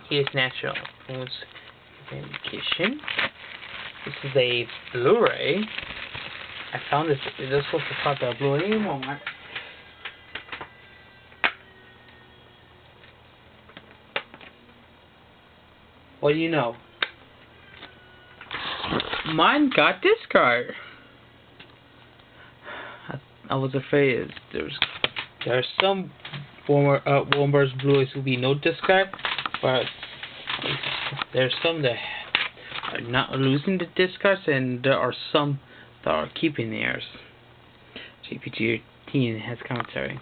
Here's natural foods vacation. This is a Blu-ray. I found this. This was supposed to start the Blu-ray moment. What do you know? Mine got discard. I was afraid there are some Warner's Blu-rays will be no discard, but there's some that are not losing the discards, and there are some that are keeping theirs. JPG has commentary.